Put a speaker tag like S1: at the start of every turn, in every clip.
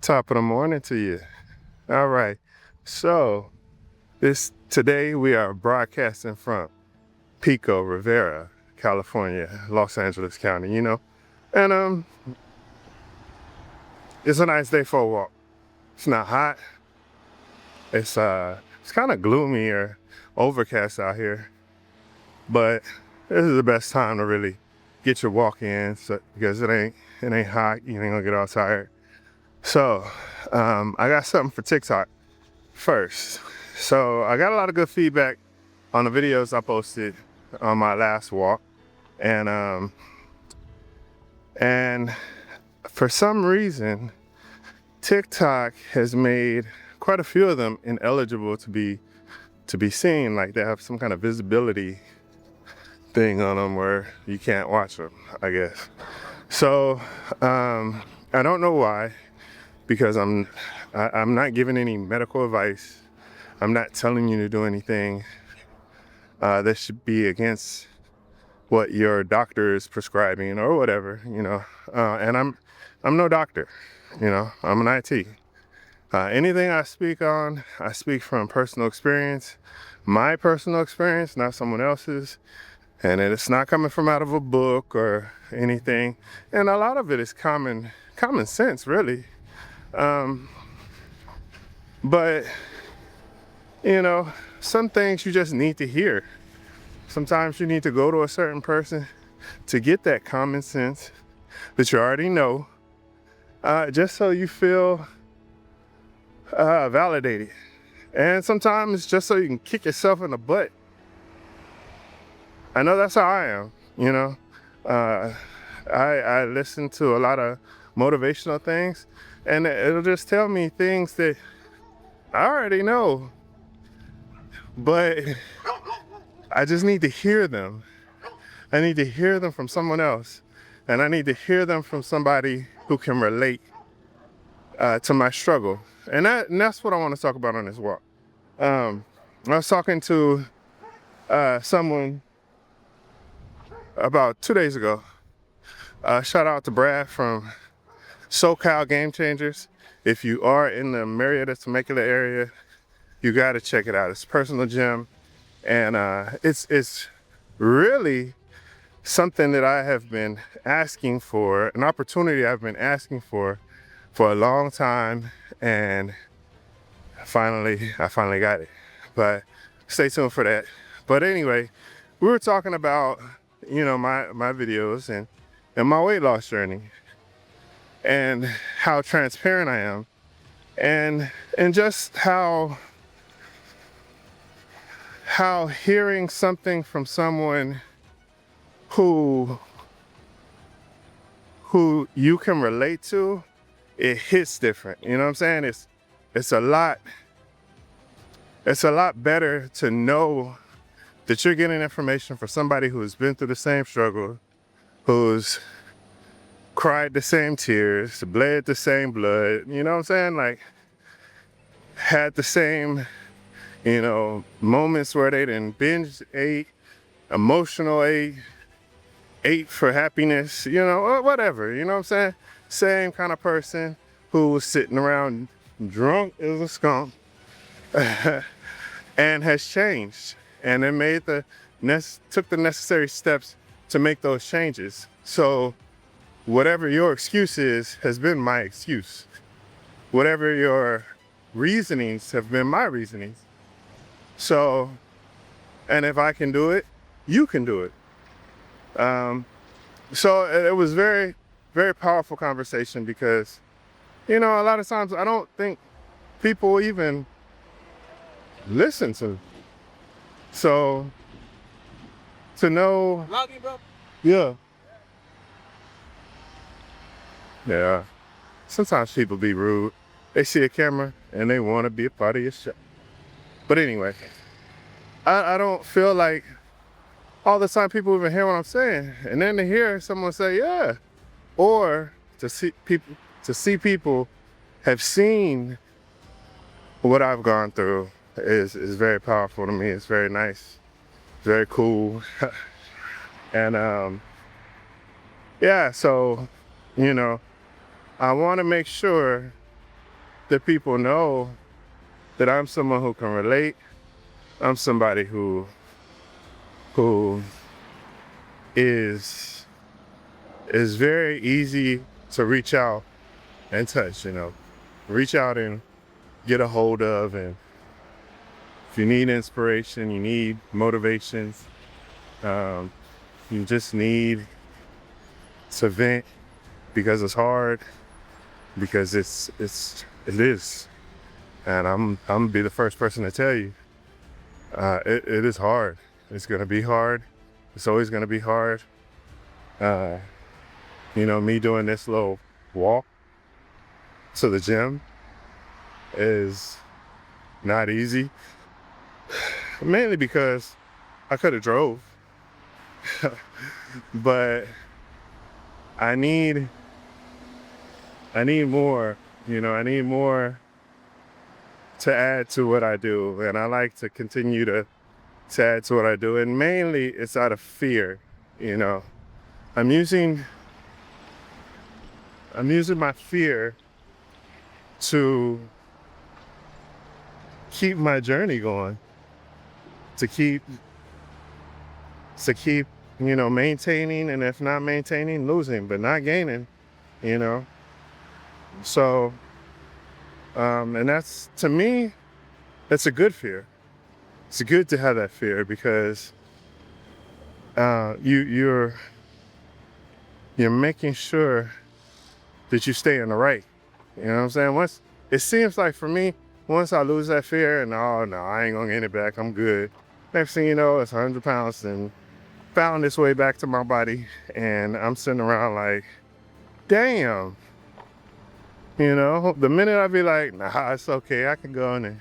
S1: Top of the morning to you. All right. So today we are broadcasting from Pico Rivera, California, Los Angeles County, And it's a nice day for a walk. It's not hot. It's kind of gloomy or overcast out here. But this is the best time to really get your walk in because it ain't hot, you ain't gonna get all tired. So I got something for TikTok first. So I got a lot of good feedback on the videos I posted on my last walk, and for some reason TikTok has made quite a few of them ineligible to be seen. Like they have some kind of visibility thing on them where you can't watch them, I guess. So I don't know why, because I'm not giving any medical advice. I'm not telling you to do anything that should be against what your doctor is prescribing or whatever, and I'm no doctor, I'm an IT. Anything I speak on, I speak from personal experience, my personal experience, not someone else's. And it's not coming from out of a book or anything. And a lot of it is common sense, really. But, some things you just need to hear. Sometimes you need to go to a certain person to get that common sense that you already know, just so you feel validated. And sometimes just so you can kick yourself in the butt. I know that's how I am, I listen to a lot of motivational things, and it'll just tell me things that I already know, but I just need to hear them. I need to hear them from someone else, and I need to hear them from somebody who can relate to my struggle. And that's what I want to talk about on this walk. I was talking to someone about 2 days ago. Shout out to Brad from SoCal Game Changers. If you are in the Marietta, Temecula area, you got to check it out. It's a personal gym, and it's really something that I have been asking for, an opportunity I've been asking for a long time, and I finally got it. But stay tuned for that. But anyway, we were talking about my videos and my weight loss journey and how transparent I am, and just how hearing something from someone who you can relate to, it hits different. You know what I'm saying? It's a lot better to know that you're getting information from somebody who's been through the same struggle, who's cried the same tears, bled the same blood, you know what I'm saying? Like, had the same, moments where they didn't binge ate, emotional ate for happiness, or whatever, you know what I'm saying? Same kind of person who was sitting around drunk as a skunk and has changed. And then took the necessary steps to make those changes. So whatever your excuse is has been my excuse. Whatever your reasonings have been my reasonings. So, and if I can do it, you can do it. So it was very, very powerful conversation because, a lot of times I don't think people even listen to. So to know,
S2: Vlogging, bro?
S1: Yeah. Sometimes people be rude. They see a camera and they want to be a part of your show. But anyway, I don't feel like all the time people even hear what I'm saying. And then to hear someone say, yeah, or to see people have seen what I've gone through is very powerful to me. It's very nice, very cool. And yeah, so I want to make sure that people know that I'm someone who can relate. I'm somebody who is very easy to reach out and touch, reach out and get a hold of. And if you need inspiration, you need motivations, you just need to vent because it's hard, because it is. And I'm gonna be the first person to tell you, it is hard. It's gonna be hard. It's always gonna be hard. Me doing this little walk to the gym is not easy, mainly because I could have drove, but I need more, I need more to add to what I do. And I like to continue to add to what I do. And mainly it's out of fear, I'm using my fear to keep my journey going, to keep maintaining, and if not maintaining, losing, but not gaining, So, and that's, to me, that's a good fear. It's good to have that fear because you're making sure that you stay in the right. You know what I'm saying? It seems like for me, once I lose that fear and oh no, I ain't gonna get it back, I'm good. Next thing you know, it's 100 pounds and found its way back to my body, and I'm sitting around like, damn. The minute I be like, nah, it's okay, I can go in and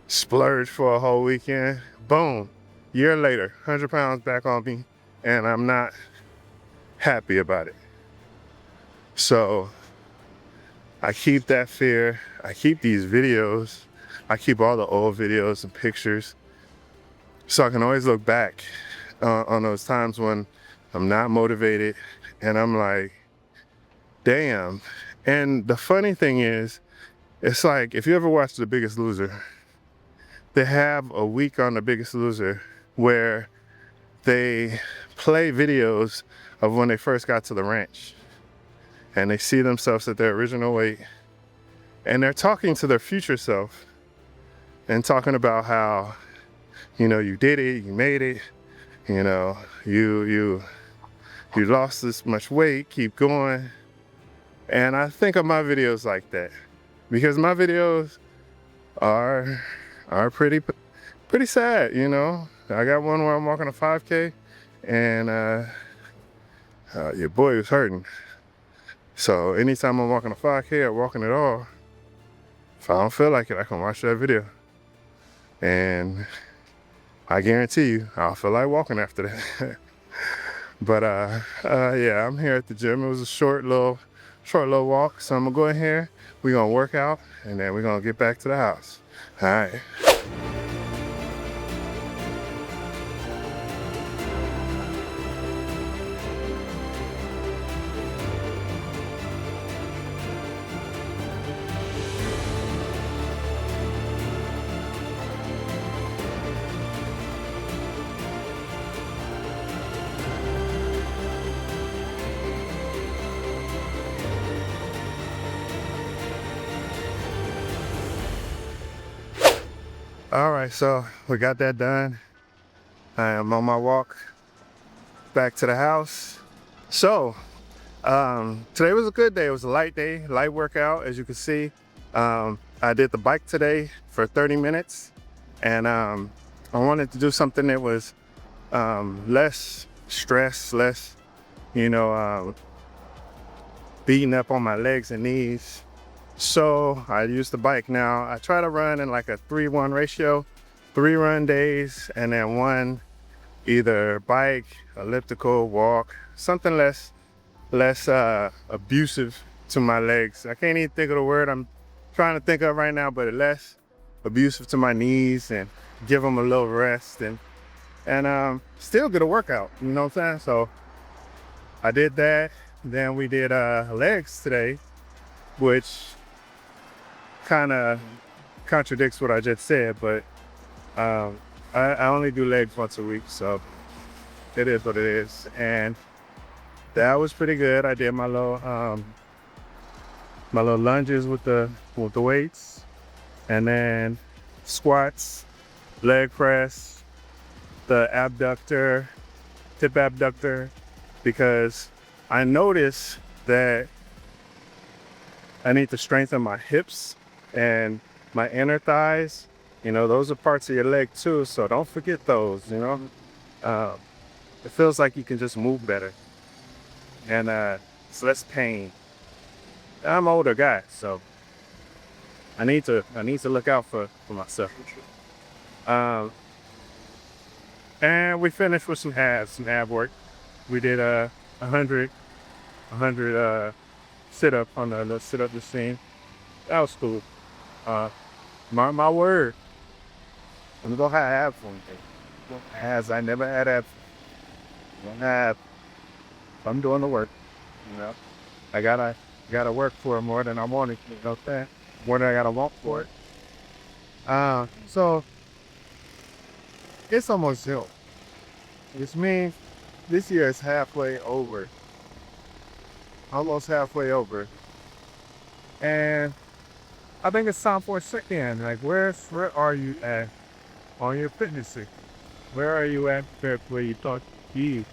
S1: splurge for a whole weekend, boom, year later, 100 pounds back on me, and I'm not happy about it. So I keep that fear. I keep these videos. I keep all the old videos and pictures so I can always look back on those times when I'm not motivated and I'm like, damn. And the funny thing is, it's like, if you ever watch The Biggest Loser, they have a week on The Biggest Loser where they play videos of when they first got to the ranch and they see themselves at their original weight, and they're talking to their future self and talking about how, you did it, you made it, you lost this much weight, keep going. And I think of my videos like that because my videos are pretty sad, I got one where I'm walking a 5K and your boy was hurting. So anytime I'm walking a 5K or walking at all, if I don't feel like it, I can watch that video. And I guarantee you, I'll feel like walking after that. But yeah, I'm here at the gym. It was a short little walk. So I'm gonna go in here, we're gonna work out, and then we're gonna get back to the house. All right. All right, so we got that done. I am on my walk back to the house. So today was a good day. It was a light day, light workout, as you can see. I did the bike today for 30 minutes, and I wanted to do something that was less stress, less, beating up on my legs and knees. So I use the bike now. I try to run in like a 3-1 ratio, 3 run days, and then 1 either bike, elliptical, walk, something less abusive to my legs. I can't even think of the word I'm trying to think of right now, but less abusive to my knees and give them a little rest and still get a workout, you know what I'm saying? So I did that. Then we did legs today, which kind of contradicts what I just said, but I only do legs once a week, so it is what it is. And that was pretty good. I did my little lunges with the weights, and then squats, leg press, the abductor, hip abductor, because I noticed that I need to strengthen my hips and my inner thighs. You know, those are parts of your leg too, so don't forget those, you know. It feels like you can just move better, and it's less pain. I'm an older guy, so I need to look out for myself. Um, and we finished with some ab work. We did 100 sit up on the sit up machine. That was cool. My word, I'm gonna have abs one day. As I never had abs. Don't have. I'm doing the work. You know, I gotta work for it more than I want it. You know what I'm saying? More than I gotta want for it. So it's almost zero. Which means this year is halfway over. Almost halfway over. And I think it's time for a check-in. Like, where are you at on your fitness cycle? Where are you at where you thought you?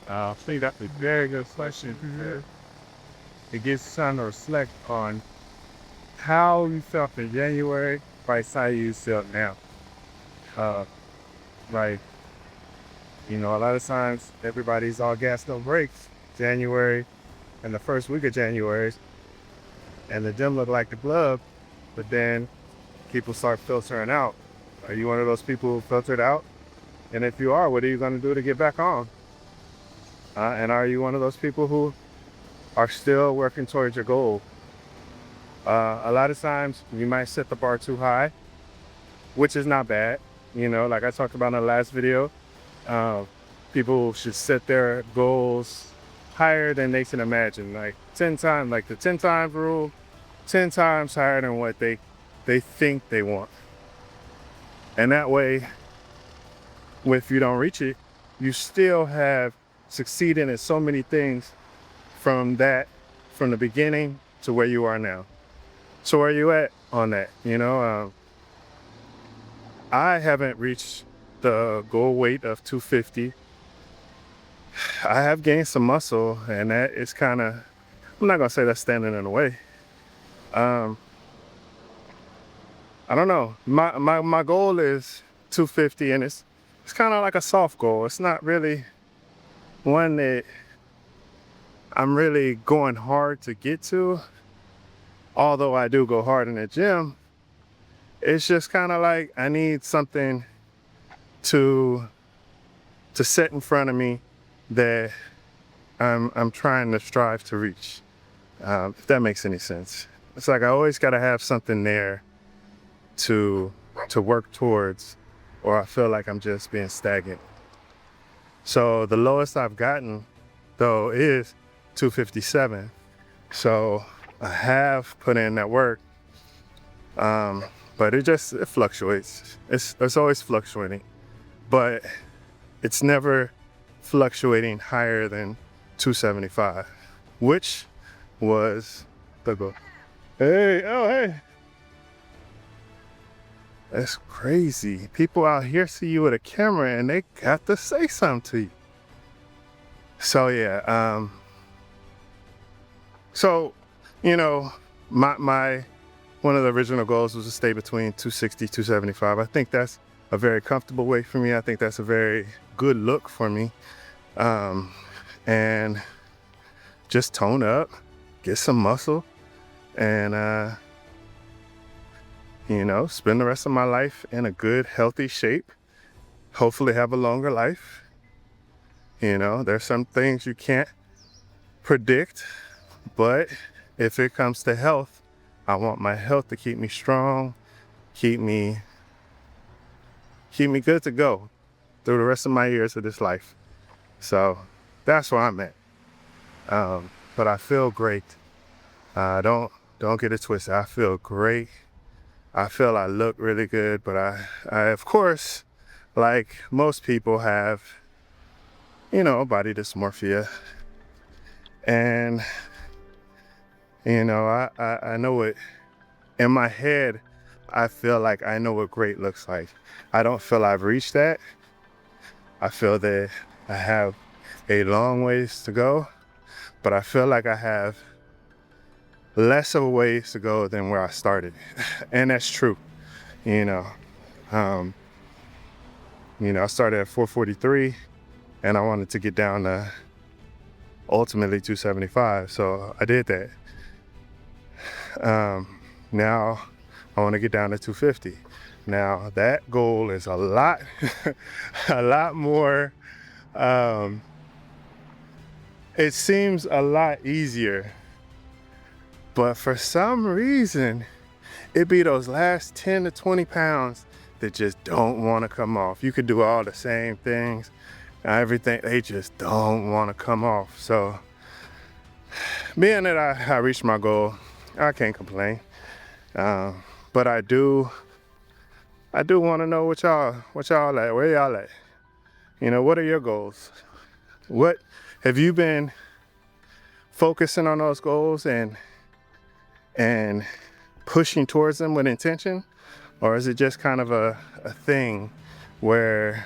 S1: I think that's a very good question. It gives time to reflect on how you felt in January versus how you feel now. Like, you know, a lot of times everybody's all gas no brakes January and the first week of January, and the gym look like the glove, but then people start filtering out. Are you one of those people who filtered out? And if you are, what are you going to do to get back on? And are you one of those people who are still working towards your goal? A lot of times you might set the bar too high, which is not bad. You know, like I talked about in the last video, people should set their goals higher than they can imagine. Like 10 times, like the 10 times rule, 10 times higher than what they think they want. And that way, if you don't reach it, you still have succeeded in so many things from the beginning to where you are now. So where are you at on that? You know, I haven't reached the goal weight of 250. I have gained some muscle, and that is kind of, I'm not gonna say that's standing in the way. I don't know. My goal is 250, and it's kind of like a soft goal. It's not really one that I'm really going hard to get to. Although I do go hard in the gym, it's just kind of like I need something to set in front of me that I'm trying to strive to reach. If that makes any sense. It's like I always got to have something there to work towards, or I feel like I'm just being stagnant. So the lowest I've gotten though is 257. So I have put in that work, but it fluctuates. It's always fluctuating, but it's never fluctuating higher than 275, which was the goal. Hey. That's crazy. People out here see you with a camera and they got to say something to you. So yeah, so, you know, my one of the original goals was to stay between 260, 275. I think that's a very comfortable weight for me. I think that's a very good look for me. And just tone up, get some muscle, and you know, spend the rest of my life in a good, healthy shape. Hopefully have a longer life. You know, there's some things you can't predict, but if it comes to health, I want my health to keep me strong, keep me good to go through the rest of my years of this life. So that's where I'm at. But I feel great. Don't get it twisted. I feel great. I feel I look really good, but I of course, like most people, have body dysmorphia, and I know it in my head. I feel like I know what great looks like. I don't feel I've reached that. I feel that I have a long ways to go, but I feel like I have less of a ways to go than where I started. And that's true. You know, um, I started at 443 and I wanted to get down to ultimately 275. So I did that. Now I want to get down to 250. Now that goal is a lot, a lot more. It seems a lot easier, but for some reason, it be those last 10 to 20 pounds that just don't want to come off. You could do all the same things, everything, they just don't want to come off. So being that I reached my goal, I can't complain. But I do want to know what y'all at, where y'all at? What are your goals? What have you been focusing on those goals and pushing towards them with intention? Or is it just kind of a thing where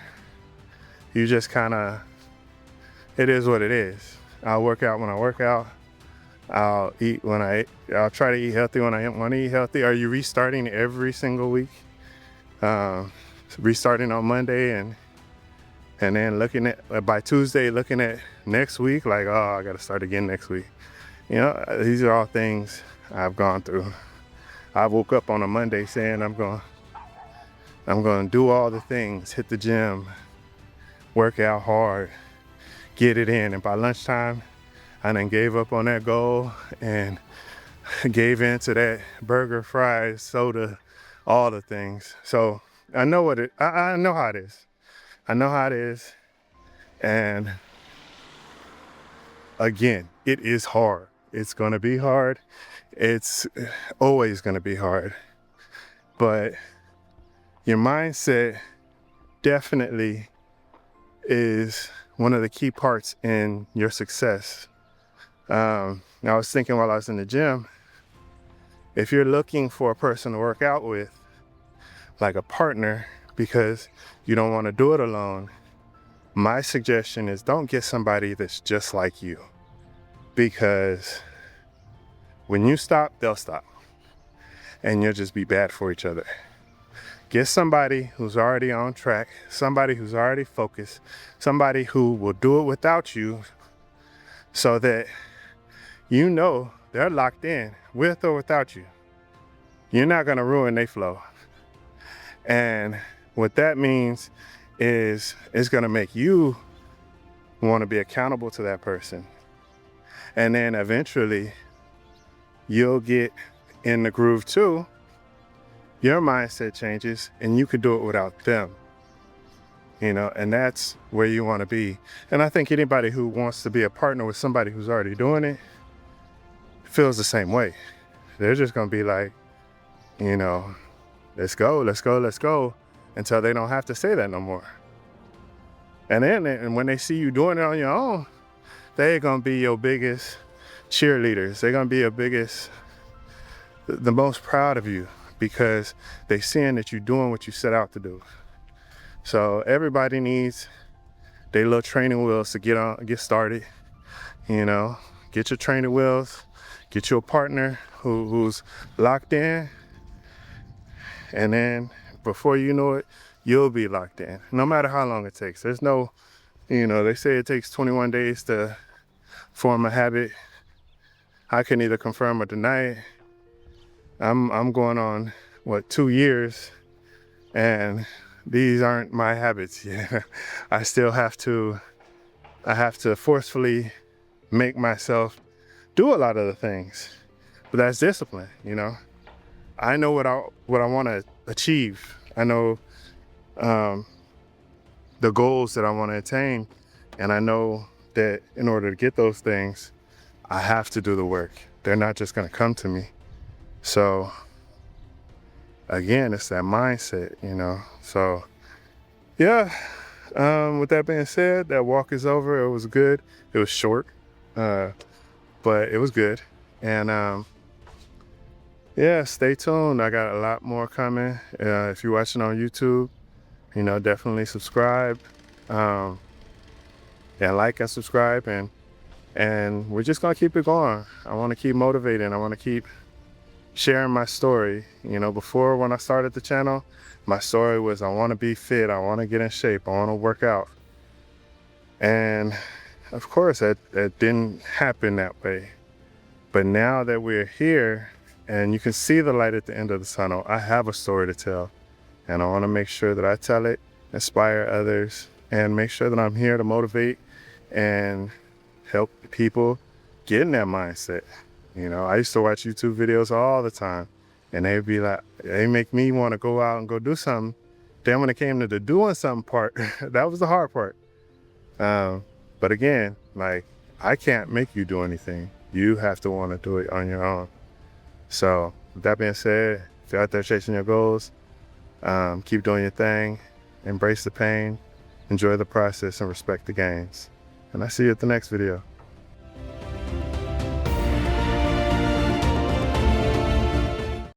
S1: you just kind of, it is what it is? I'll work out when I work out. I'll try to eat healthy when I want to eat healthy. Are you restarting every single week? Restarting on Monday and then looking at, by Tuesday, looking at next week, like, oh, I got to start again next week. These are all things I've gone through. I woke up on a Monday saying I'm going to do all the things, hit the gym, work out hard, get it in. And by lunchtime, I then gave up on that goal and gave in to that burger, fries, soda, all the things. So I know I know how it is. I know how it is. And again, it is hard. It's going to be hard. It's always going to be hard. But your mindset definitely is one of the key parts in your success. I was thinking while I was in the gym, if you're looking for a person to work out with, like a partner, because you don't want to do it alone, my suggestion is don't get somebody that's just like you. Because when you stop, they'll stop. And you'll just be bad for each other. Get somebody who's already on track, somebody who's already focused, somebody who will do it without you, so that they're locked in with or without you. You're not going to ruin their flow. And what that means is it's going to make you want to be accountable to that person. And then eventually you'll get in the groove too. Your mindset changes and you could do it without them. And that's where you want to be. And I think anybody who wants to be a partner with somebody who's already doing it feels the same way. They're just going to be like, let's go, until they don't have to say that no more. And when they see you doing it on your own, they're going to be your biggest cheerleaders. They're going to be your biggest, the most proud of you, because they're seeing that you're doing what you set out to do. So everybody needs their little training wheels to get started. Get your training wheels, get you a partner who's locked in, and then before you know it, you'll be locked in, no matter how long it takes. There's no, they say it takes 21 days to form a habit. I can neither confirm or deny it. I'm going on 2 years, and these aren't my habits yet. I have to forcefully make myself do a lot of the things, but that's discipline. I know what I want to achieve. I know the goals that I want to attain, and I know that in order to get those things, I have to do the work. they're not just gonna come to me. So again, it's that mindset, you know. So yeah, with that being said, that walk is over. It was good. It was short, but it was good. And yeah, stay tuned. I got a lot more coming. If you're watching on YouTube, you know, definitely subscribe. Yeah, like and subscribe, and we're just gonna keep it going. I want to keep motivating. I want to keep sharing my story. You know, before, when I started the channel, my story was I want to be fit, I want to get in shape, I want to work out. And of course that didn't happen that way. But now that we're here and you can see the light at the end of the tunnel, I have a story to tell, and I want to make sure that I tell it, inspire others, and make sure that I'm here to motivate and help people get in that mindset. You know, I used to watch YouTube videos all the time, and they'd be like, they make me want to go out and go do something. Then when it came to the doing something part, that was the hard part. But again, like, I can't make you do anything. You have to want to do it on your own. So with that being said, if you're out there chasing your goals, keep doing your thing, embrace the pain, enjoy the process, and respect the gains. And I see you at the next video.